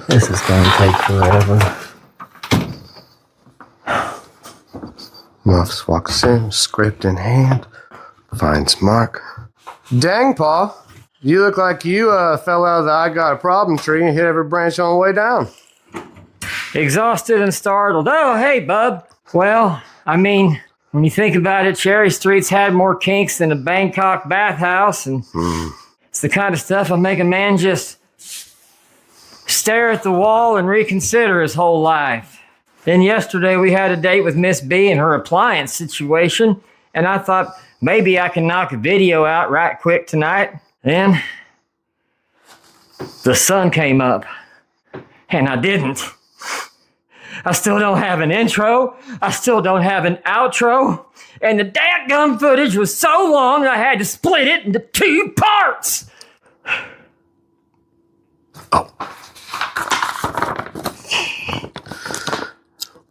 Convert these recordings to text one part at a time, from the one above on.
This is gonna take forever. Muffs walks in, script in hand, finds Mark. Dang, Paul. You look like you fell out of the I got a problem tree and hit every branch on the way down. Exhausted and startled. Oh, hey, bub. Well, I mean, when you think about it, Cherry Street's had more kinks than a Bangkok bathhouse, and it's the kind of stuff that'll make a man just stare at the wall and reconsider his whole life. Then yesterday we had a date with Miss B and her appliance situation, and I thought maybe I can knock a video out right quick tonight. Then the sun came up, and I didn't. I still don't have an intro, I still don't have an outro, and the dadgum footage was so long I had to split it into 2 parts. Oh.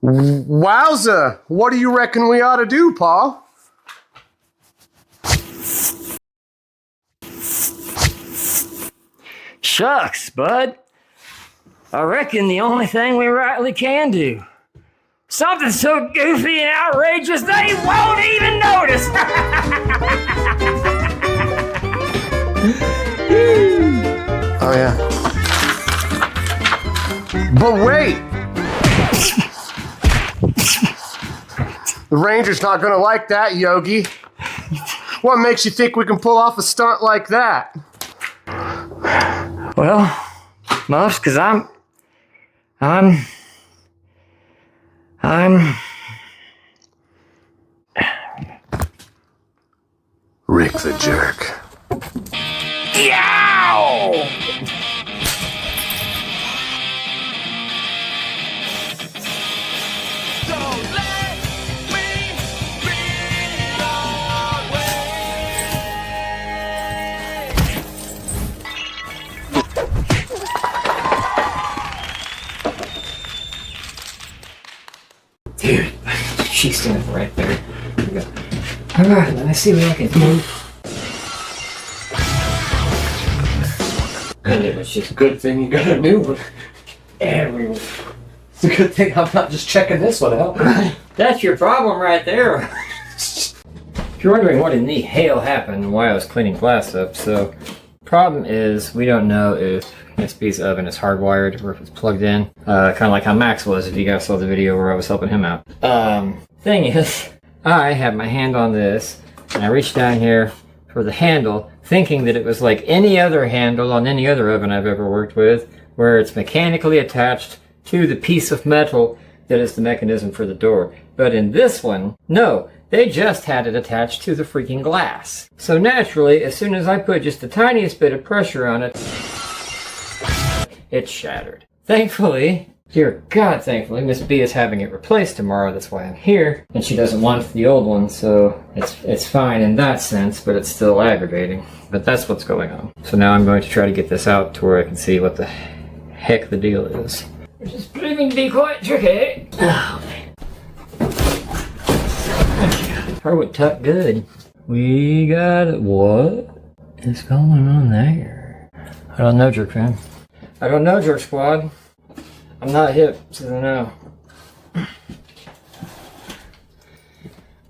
Wowza! What do you reckon we ought to do, Paul? Shucks, bud. I reckon the only thing we rightly can do. Something so goofy and outrageous they won't even notice. Oh, yeah. But wait! The Ranger's not gonna like that, Yogi. What makes you think we can pull off a stunt like that? Well, Muffs, 'cause I'm Rick the Jerk. Yow! Dude, she's standing right there. Alright, let me see what I can do. And it was just a good thing you got a new one. Everyone. It's a good thing I'm not just checking this one out. That's your problem right there. If you're wondering what in the hell happened and why I was cleaning glass up, so problem is we don't know if Miss B's oven is hardwired or if it's plugged in. Kind of like how Max was, if you guys saw the video where I was helping him out. Thing is, I had my hand on this and I reached down here for the handle, thinking that it was like any other handle on any other oven I've ever worked with, where it's mechanically attached to the piece of metal that is the mechanism for the door. But in this one, no, they just had it attached to the freaking glass. So naturally, as soon as I put just the tiniest bit of pressure on it, it shattered. Thankfully, dear God, thankfully, Miss B is having it replaced tomorrow. That's why I'm here. And she doesn't want the old one, so it's fine in that sense, but it's still aggravating. But that's what's going on. So now I'm going to try to get this out to where I can see what the heck the deal is. Which is proving to be quite tricky. Oh, man. Hardwood tucked good. We got it. What is going on there? I don't know, Jerk Fan. I don't know, Jerk Squad. I'm not hip, so I don't know.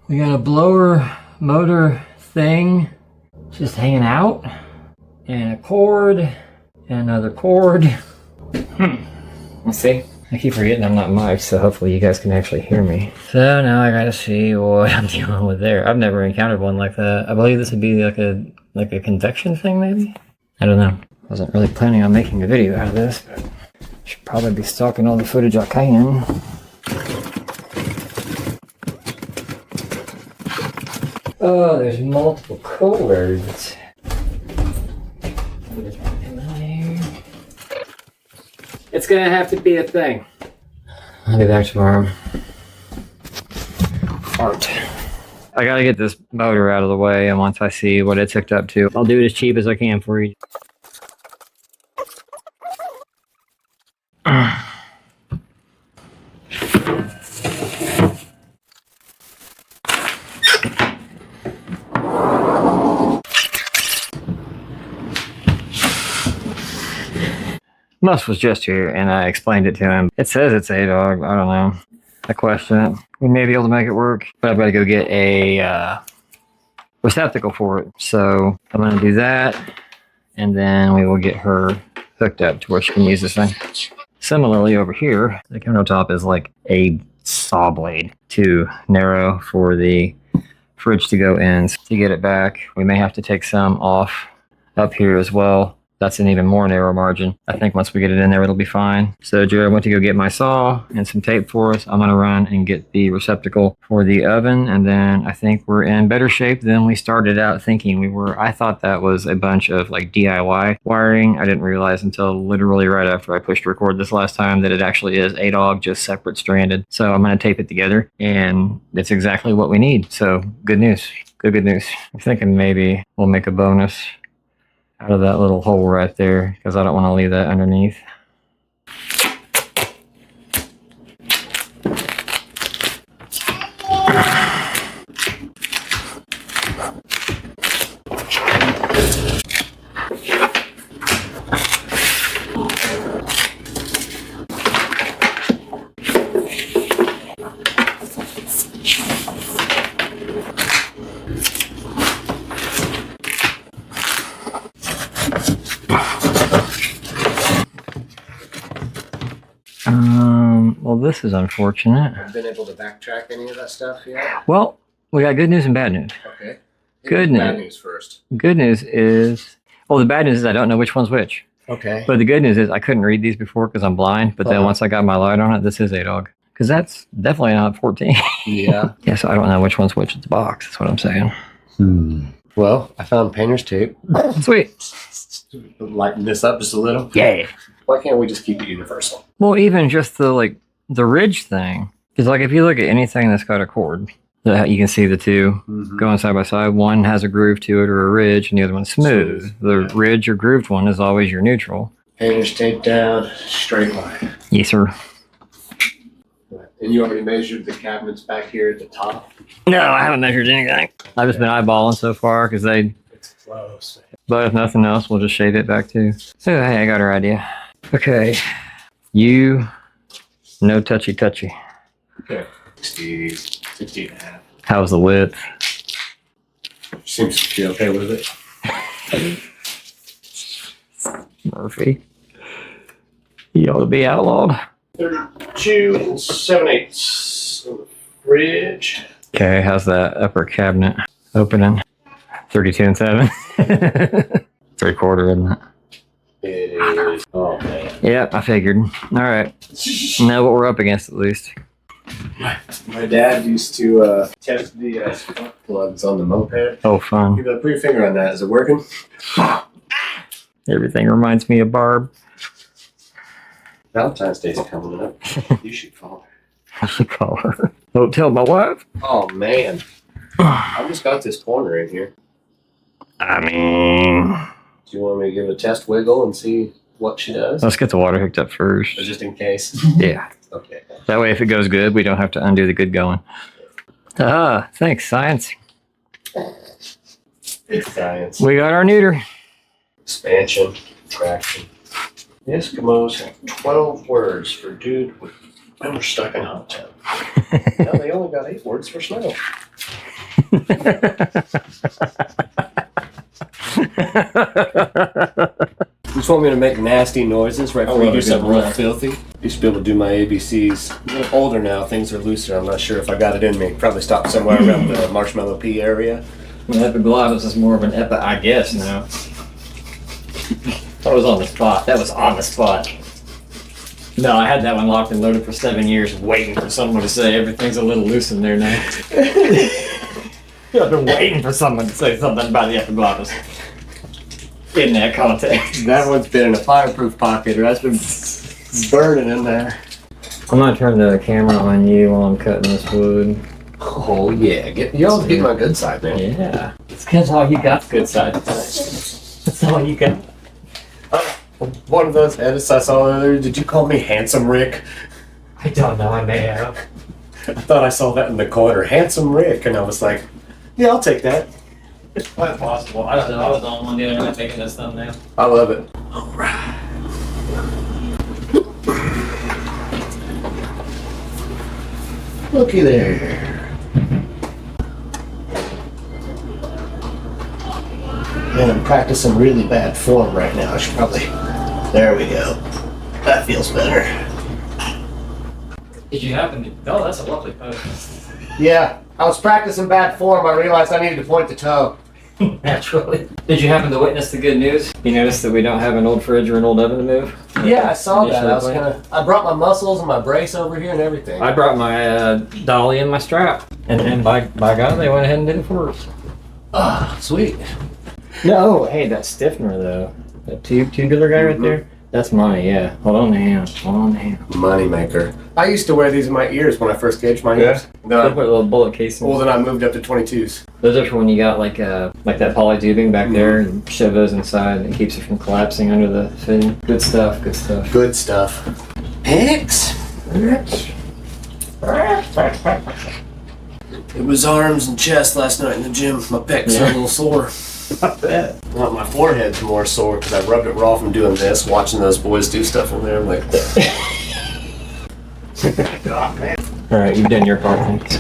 We got a blower motor thing just hanging out, and a cord, and another cord. Let's see. I keep forgetting I'm not mic'd, so hopefully you guys can actually hear me. So now I gotta see what I'm dealing with there. I've never encountered one like that. I believe this would be like a convection thing, maybe? I don't know. Wasn't really planning on making a video out of this, but should probably be stalking all the footage I can. Oh, there's multiple cords. It's gonna have to be a thing. I'll be back tomorrow. Art. I gotta get this motor out of the way, and once I see what it's hooked up to, I'll do it as cheap as I can for you. Mus was just here, and I explained it to him. It says it's A-Dog. I don't know. I question it. We may be able to make it work, but I've got to go get a receptacle for it. So I'm going to do that, and then we will get her hooked up to where she can use this thing. Similarly, over here, the countertop is like a saw blade, too narrow for the fridge to go in. So to get it back, we may have to take some off up here as well. That's an even more narrow margin. I think once we get it in there, it'll be fine. So Jared went to go get my saw and some tape for us. I'm gonna run and get the receptacle for the oven, and then I think we're in better shape than we started out thinking we were. I thought that was a bunch of like DIY wiring. I didn't realize until literally right after I pushed record this last time that it actually is A-Dog, just separate stranded. So I'm gonna tape it together, and it's exactly what we need. So good news, good news. I'm thinking maybe we'll make a bonus out of that little hole right there, because I don't want to leave that underneath. Well, this is unfortunate. Have you been able to backtrack any of that stuff yet? Well, we got good news and bad news. Okay. Good news. Bad news first. Good news is, well, the bad news is I don't know which one's which. Okay. But the good news is I couldn't read these before because I'm blind. But then once I got my light on it, this is A-Dog. Because that's definitely not 14. Yeah. Yeah, so I don't know which one's which. It's a box. That's what I'm saying. Well, I found painter's tape. Sweet. Lighten this up just a little. Yeah. Why can't we just keep it universal? Well, even just the ridge thing. Because like if you look at anything that's got a cord, you can see the two going side by side. One has a groove to it or a ridge, and the other one's smooth. The ridge or grooved one is always your neutral. Painter's tape down, straight line. Yes, sir. And you already measured the cabinets back here at the top? No, I haven't measured anything. I've just been eyeballing so far because It's close. but if nothing else, we'll just shade it back too. So hey, I got her idea. Okay. You, no touchy. Okay. 60 and a half. How's the width? Seems to be okay with it. Murphy. You ought to be outlawed. 32 and 7/8 on the fridge. Okay, how's that upper cabinet opening? 32 and 7. 3/4, isn't it? It is. Oh, man. Yep, I figured. All right. Know what we're up against at least. My dad used to test the spark plugs on the moped. Oh, fun. Put your finger on that. Is it working? Everything reminds me of Barb. Valentine's Day's coming up. You should call her. I should call her. Don't tell my wife. Oh, man. I just got this corner in here. I mean, Do you want me to give it a test wiggle and see what she does? let's get the water hooked up first. Or just in case? Yeah. Okay. That way, if it goes good, we don't have to undo the good going. Ah, thanks, science. It's science. We got our neuter. Expansion, traction. The Eskimos have 12 words for dude with when we're stuck in a hot tub. Now they only got 8 words for snow. You just want me to make nasty noises right before you do something real filthy? Used to be able to do my ABCs. I'm a little older now, things are looser. I'm not sure if I got it in me. Probably stopped somewhere around the Marshmallow P area. Well, epiglottis is more of an epi, I guess, now. That was on the spot. That was on the spot. No, I had that one locked and loaded for 7 years, waiting for someone to say everything's a little loose in there now. I've been waiting for someone to say something about the epiglottis. In that context. That one's been in a fireproof pocket, or that's been burning in there. I'm gonna turn the camera on you while I'm cutting this wood. Oh yeah, you all get my good side, man. Yeah. It's because all you got's good side. That's all you got. One of those edits I saw earlier, did you call me Handsome Rick? I don't know, I may have. I thought I saw that in the corner, Handsome Rick, and I was like, yeah, I'll take that. It's quite possible. I don't know. I was on one the other night making this thumbnail. I love it. Alright. Looky there. Man, I'm practicing really bad form right now. I should probably... There we go. That feels better. Did you happen to... Oh, that's a lovely pose. Yeah, I was practicing bad form. I realized I needed to point the toe. Naturally. Did you happen to witness the good news? You noticed that we don't have an old fridge or an old oven to move? Yeah, I saw that. I brought my muscles and my brace over here and everything. I brought my dolly and my strap. And by God, they went ahead and did it for us. Ah, sweet. No, hey, that stiffener though. That tubular guy right there. That's money, yeah. Hold on to him. Hold on to him. Money maker. I used to wear these in my ears when I first gauged my ears. They put a little bullet casing. Well, then I moved up to 22s. Those are for when you got like that poly tubing back there and shove those inside and it keeps it from collapsing under the fitting. Good stuff, good stuff. Good stuff. Pics. It was arms and chest last night in the gym. My pecs are a little sore. I bet. Well, my forehead's more sore because I rubbed it raw from doing this, watching those boys do stuff in there. I'm like, God, man. Alright, you've done your part, thanks.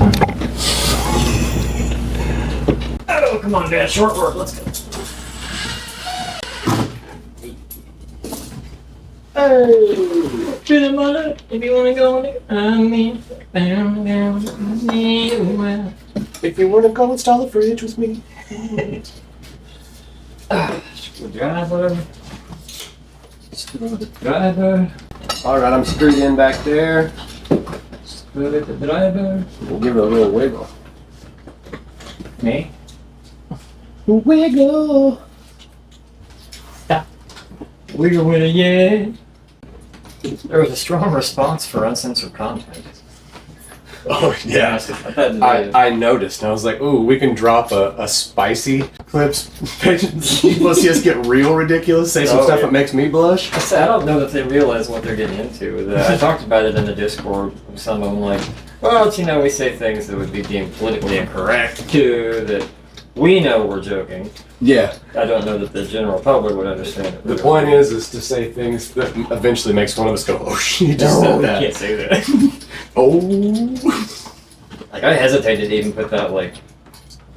Oh, come on, Dad. Short work. Let's go. Oh, to the mother, if you want to go on it, I mean, If you want to go install the fridge with me. Screwdriver. Screwdriver. Alright, I'm screwed in back there. Screwdriver. We'll give it a little wiggle. Me? Wiggle. Stop. Wiggle with it, yeah. There was a strong response for uncensored content. Oh, yeah. I noticed, and I was like, ooh, we can drop a spicy clips. People see us get real ridiculous, say some stuff that makes me blush. I don't know that they realize what they're getting into. I talked about it in the Discord. Some of them like, well, we say things that would be deemed politically incorrect, too, that we know we're joking. Yeah. I don't know that the general public would understand it. The point is to say things that eventually makes one of us go, oh, she just said that. You can't say that. Oh. Like, I hesitated to even put that, like,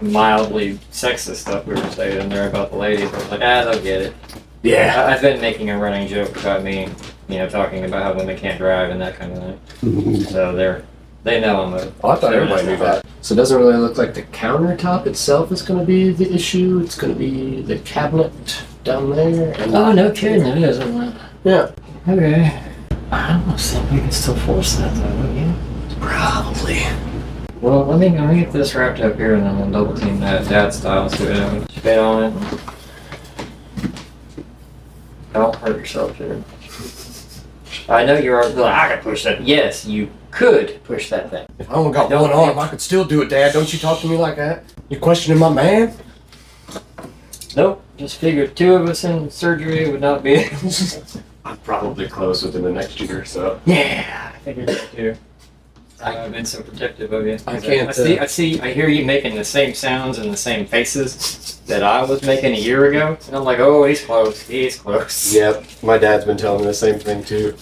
mildly sexist stuff we were saying in there about the ladies. I was like, they'll get it. Yeah. I've been making a running joke about me, talking about how women can't drive and that kind of thing. So they know I'm a... Oh, I thought everybody knew that. So it doesn't really look like the countertop itself is going to be the issue. It's going to be the cabinet down there. And Oh, no kidding. It isn't. yeah. Okay. I almost think we can still force that, though, don't you? Probably. Well, let me get this wrapped up here and then we'll double team that dad style so we don't spit on it. Don't hurt yourself here. I know you're like, I could push that. Yes, you could push that thing. If I only got one arm, I could still do it, Dad. Don't you talk to me like that. You questioning my man? Nope. Just figured two of us in surgery would not be. I'm probably close within the next year, so. Yeah, I figured that too. I've been so protective of you. I can't. I hear you making the same sounds and the same faces that I was making a year ago, and I'm like, oh, he's close. He's close. Yep, my dad's been telling me the same thing too.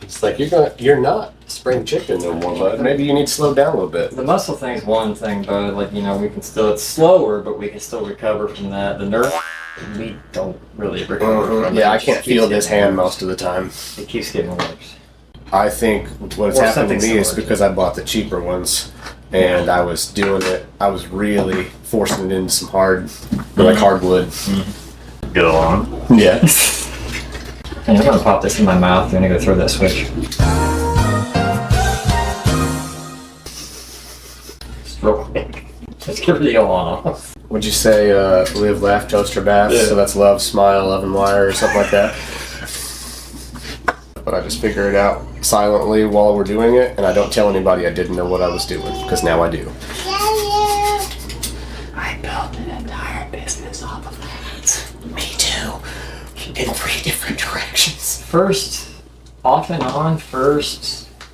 It's like you're not spring chicken no more, bud. Maybe you need to slow down a little bit. The muscle thing's one thing, but like we can still. It's slower, but we can still recover from that. The nerve, we don't really recover from. Yeah, I can't feel this hand most of the time. It keeps getting worse. I think what's happened to me is because I bought the cheaper ones, and I was doing it. I was really forcing it into some hardwood. Go on. Yeah. And I'm gonna pop this in my mouth. I'm gonna go throw that switch. Let's get the on. Would you say live, laugh, toaster, bath? Yeah. So that's love, smile, love and wire, or something like that. But I just figure it out silently while we're doing it, and I don't tell anybody I didn't know what I was doing, because now I do. I built an entire business off of that. Me too. In 3 different directions. Off and on,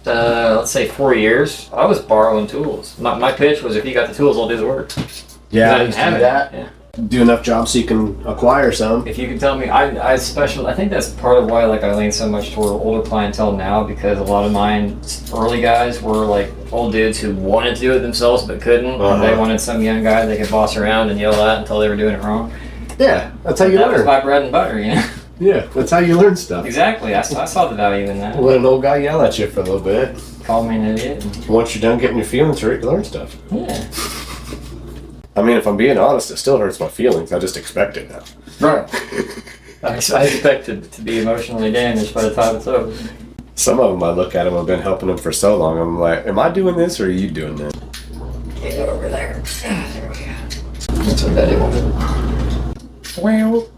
let's say 4 years, I was borrowing tools. My pitch was if you got the tools, I'll do the work. Yeah, I I didn't used to have do it. that. Yeah. do enough jobs so you can acquire some. If you could tell me, I think that's part of why like I lean so much toward older clientele now, because a lot of mine early guys were like old dudes who wanted to do it themselves but couldn't. And they wanted some young guy they could boss around and yell at until they were doing it wrong. Yeah, that's how you That was learn. my bread and butter, you know? Yeah, that's how you learn stuff. Exactly. I saw the value in that. Let an old guy yell at you for a little bit. Call me an idiot. Once you're done getting your feelings hurt, you learn stuff. Yeah. I mean, if I'm being honest, it still hurts my feelings. I just expect it now. Right. I expect it to be emotionally damaged by the time it's over. Some of them, I look at them, I've been helping them for so long. I'm like, am I doing this or are you doing this? Get over there. There we go. That's what Daddy wanted. Well.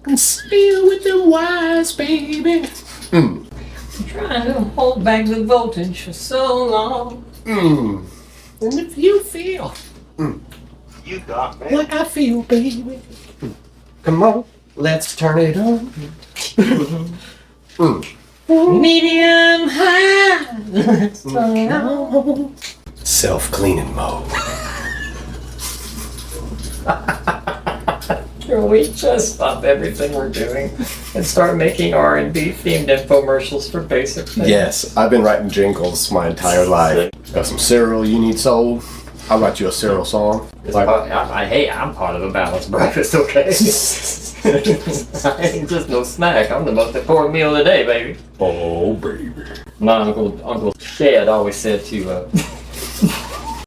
I'm still with the wise, baby. Trying to hold back the voltage for so long. And if you feel You got me. like I feel, baby, come on, let's turn it on. Medium high. Let's turn it on. Self-cleaning mode. Can we just stop everything we're doing and start making R&B themed infomercials for basic things? Yes, I've been writing jingles my entire life. Got some cereal you need sold? I'll write you a cereal song. I'm part of a balanced breakfast, okay? I ain't just no snack. I'm the most important meal of the day, baby. Oh, baby. My Uncle Shed always said to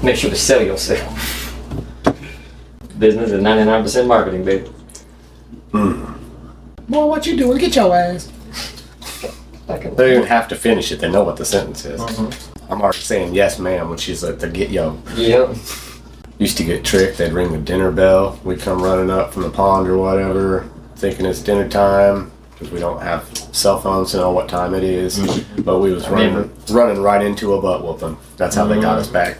make sure to sell yourself. Business is 99% marketing, baby. Boy, what you doing? Get your ass. They don't even have to finish it. They know what the sentence is. I'm already saying yes, ma'am, when she's like, to get yo. Yep. Used to get tricked. They'd ring the dinner bell. We'd come running up from the pond or whatever, thinking it's dinner time, because we don't have cell phones to know what time it is. But we was running right into a butt whooping. That's how they got us back.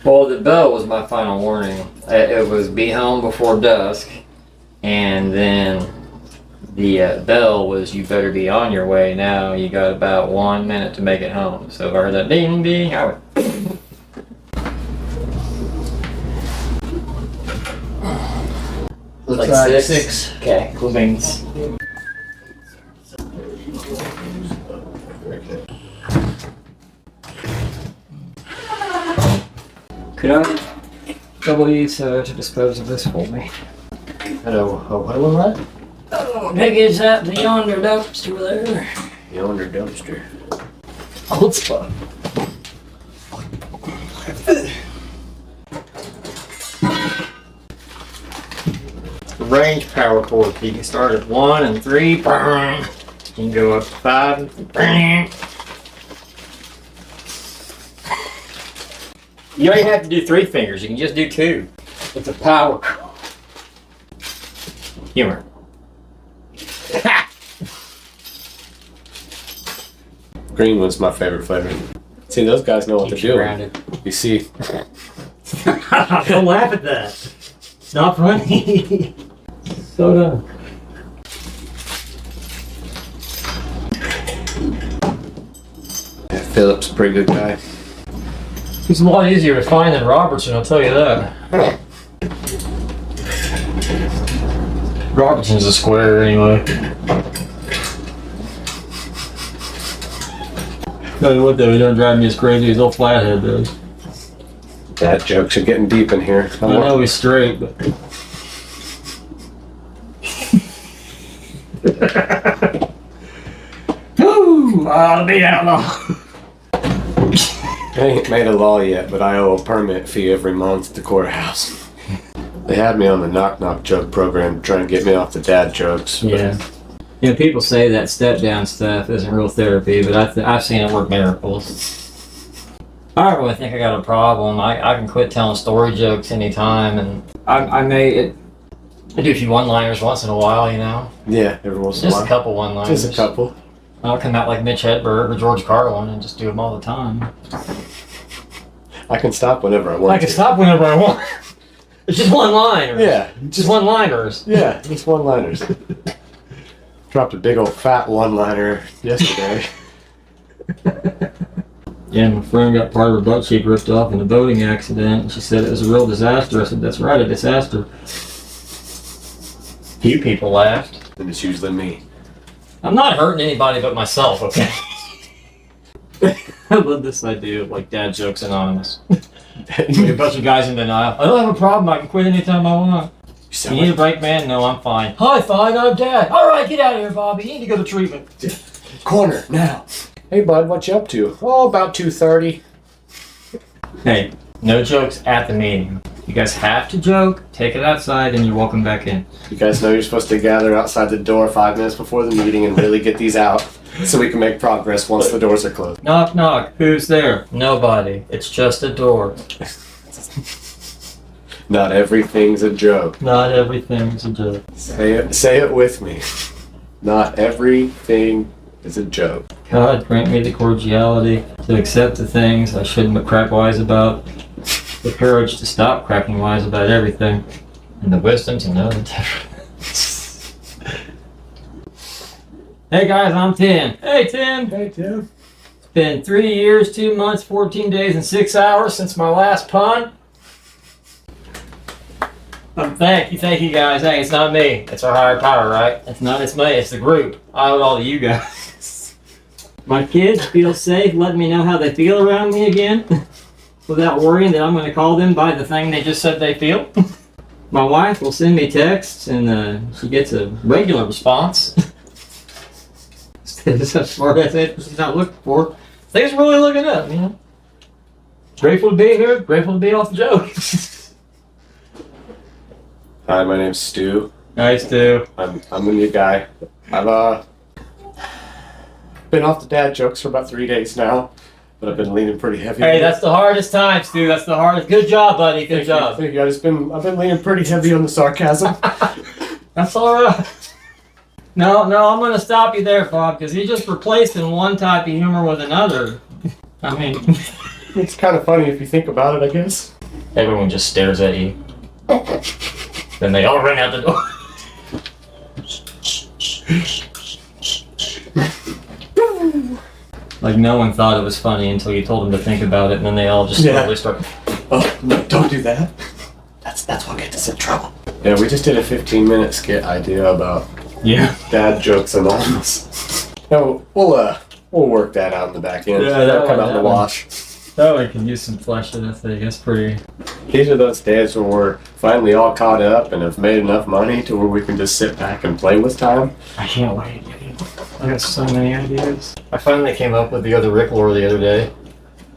Well, the bell was my final warning. It was be home before dusk, and then the bell was you better be on your way now. You got about 1 minute to make it home. So if I heard that ding ding, I would. Looks like six. Okay, cool beans. Could I double these to dispose of this for me? Hello, what was that? Oh, big is that the yonder dumpster there? Yonder dumpster. Old spot. Range power cord. You can start at 1 and 3. You can go up to 5 and You don't even have to do 3 fingers. You can just do 2. It's a power cord. Humor. Green one's my favorite flavor. See, those guys know what they're doing. Grounded. You see, Don't laugh at that. It's not funny. Soda. Philip's a pretty good guy. He's a lot easier to find than Robertson, I'll tell you that. Robertson's a square anyway. Tell you what though, he doesn't drive me as crazy as old Flathead does. Dad jokes are getting deep in here. I know he's straight, but... Woo! I'll be outlaw. I ain't made a law yet, but I owe a permit fee every month at the courthouse. They had me on the knock-knock joke program to try and get me off the dad jokes. Yeah. You know, people say that step-down stuff isn't real therapy, but I've seen it work miracles. I don't really think I got a problem. I can quit telling story jokes anytime, and I do a few one-liners once in a while, you know? Yeah, every once in a Just while. a couple one-liners. Just a couple. I'll come out like Mitch Hedberg or George Carlin and just do them all the time. I can stop whenever I want I can to. stop whenever I want. It's just one-liners. Yeah. Just one-liners. Yeah, just one-liners. Dropped a big old fat one-liner yesterday. Yeah, my friend got part of her butt cheek ripped off in a boating accident. And she said it was a real disaster. I said, that's right, a disaster. Few people laughed. And it's usually me. I'm not hurting anybody but myself, okay? I love this idea of like Dad Jokes Anonymous. A bunch of guys in denial. I don't have a problem. I can quit anytime I want. You need a break, man? No, I'm fine. Hi, fine. I'm Dad. All right, get out of here, Bobby. You need to go to treatment. Corner, now. Hey, bud, what you up to? Oh, about 2:30. Hey, no jokes at the meeting. You guys have to joke, take it outside, and you're welcome back in. You guys know you're supposed to gather outside the door 5 minutes before the meeting and really get these out so we can make progress once the doors are closed. Knock, knock. Who's there? Nobody. It's just a door. Not everything's a joke. Not everything's a joke. Say it with me. Not everything is a joke. God, grant me the cordiality to accept the things I shouldn't crack wise about, the courage to stop cracking wise about everything, and the wisdom to know the difference. Hey guys, I'm Tim. Hey Tim. Hey, Tim. It's been 3 years, 2 months, 14 days, and 6 hours since my last pun. Thank you guys. Hey, it's not me. It's our higher power, right? It's me. It's the group. I owe it all to you guys. My kids feel safe letting me know how they feel around me again without worrying that I'm going to call them by the thing they just said they feel. My wife will send me texts and she gets a regular response. Instead of such smart ass answers she's not looking for. Things really looking up, you know. Grateful to be here. Grateful to be off the joke. Hi, my name's Stu. Nice, Stu. I'm the new guy. I've been off the dad jokes for about 3 days now, but I've been leaning pretty heavy. Hey, that's the hardest time, Stu. That's the hardest. Good job, buddy. Good job. Thank you. I've been leaning pretty heavy on the sarcasm. That's all right. No, I'm going to stop you there, Bob, because you're just replacing one type of humor with another. I mean, It's kind of funny if you think about it, I guess. everyone just stares at you. Then they all run out the door. Like no one thought it was funny until you told them to think about it, and then they all just slowly start. Oh, no, don't do that. That's what gets us in trouble. Yeah, we just did a 15-minute skit idea about dad jokes anonymous. No, we'll work that out in the back end. Yeah, that'll come out in the wash. That one can use some flesh in it. I think that's pretty. These are those days when we're finally all caught up and have made enough money to where we can just sit back and play with time. I can't wait. I got so many ideas. I finally came up with the other Rick lore the other day.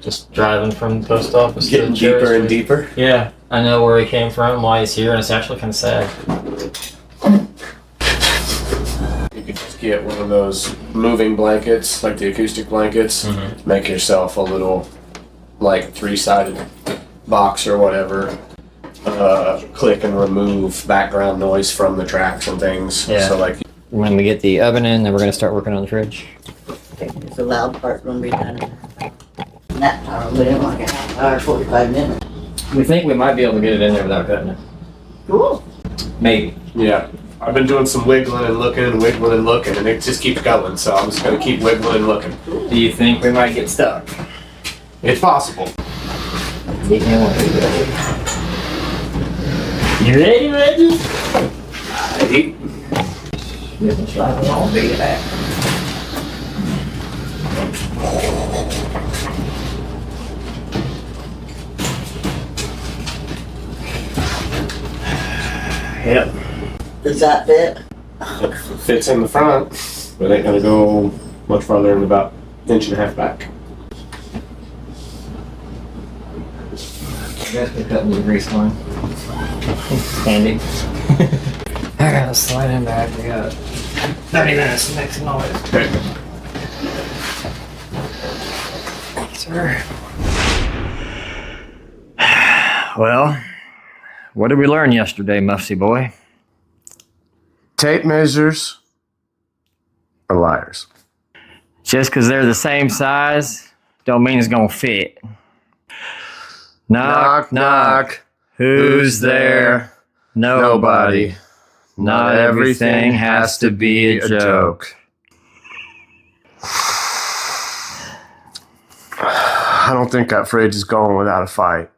Just driving from the post office Getting to Cherry deeper and Street. deeper. Yeah, I know where he came from, why he's here, and it's actually kind of sad. You could just get one of those moving blankets, like the acoustic blankets. Mm-hmm. Make yourself a little, like, 3-sided box or whatever. Click and remove background noise from the tracks and things. Yeah. So, like, When we get the oven in, then we're gonna start working on the fridge. Okay, the loud part gonna be done in that time, but in like a half hour, 45 minutes. We think we might be able to get it in there without cutting it. Cool. Maybe. yeah. I've been doing some wiggling and looking, and it just keeps going. So I'm just going to keep wiggling and looking. Do you think we might get stuck? It's possible. You ready, Reggie? Hey. I'll be back. Yep. Does that fit? It fits in the front, but it ain't going to go much farther than about 1.5 inches back. You guys can cut me the grease line. Handy. Alright, let's slide in back. We got 30 minutes to make some noise. Okay. Sir. Well, what did we learn yesterday, Mufsy boy? Tape measures are liars. Just because they're the same size, don't mean it's gonna fit. Knock, knock. Who's there? Nobody. Not everything has to be a joke. I don't think that fridge is going without a fight.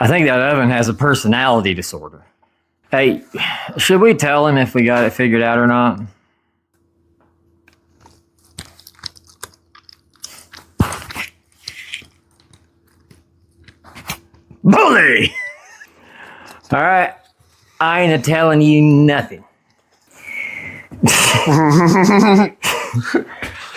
I think that oven has a personality disorder. Hey, should we tell him if we got it figured out or not? Bully! All right, I ain't telling you nothing. I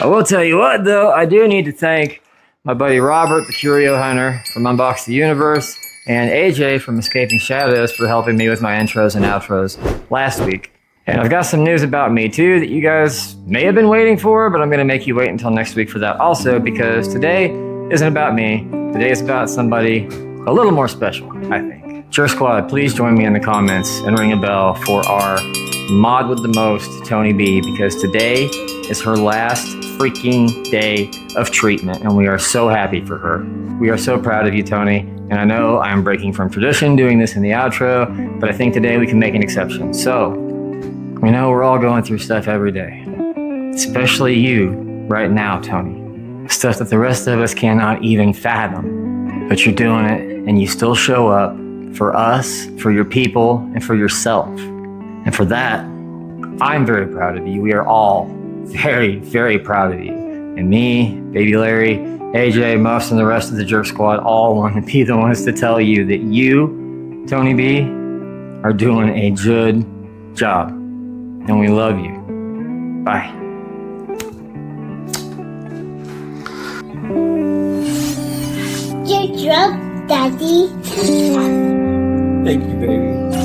will tell you what, though, I do need to thank my buddy Robert, the Curio Hunter, from Unbox the Universe, and AJ from Escaping Shadows for helping me with my intros and outros last week. And I've got some news about me, too, that you guys may have been waiting for, but I'm going to make you wait until next week for that also, because today isn't about me. Today is about somebody a little more special, I think. Jerk Squad, please join me in the comments and ring a bell for our mod with the most, Toni B, because today is her last freaking day of treatment, and we are so happy for her. We are so proud of you, Toni, and I know I'm breaking from tradition doing this in the outro, but I think today we can make an exception. So, we know we're all going through stuff every day, especially you right now, Toni. Stuff that the rest of us cannot even fathom, but you're doing it, and you still show up for us, for your people, and for yourself. And for that, I'm very proud of you. We are all very, very proud of you. And me, Baby Larry, AJ, Muffs, and the rest of the Jerk Squad all want to be the ones to tell you that you, Toni B, are doing a good job. And we love you. Bye. You're drunk, Daddy. Thank you, baby.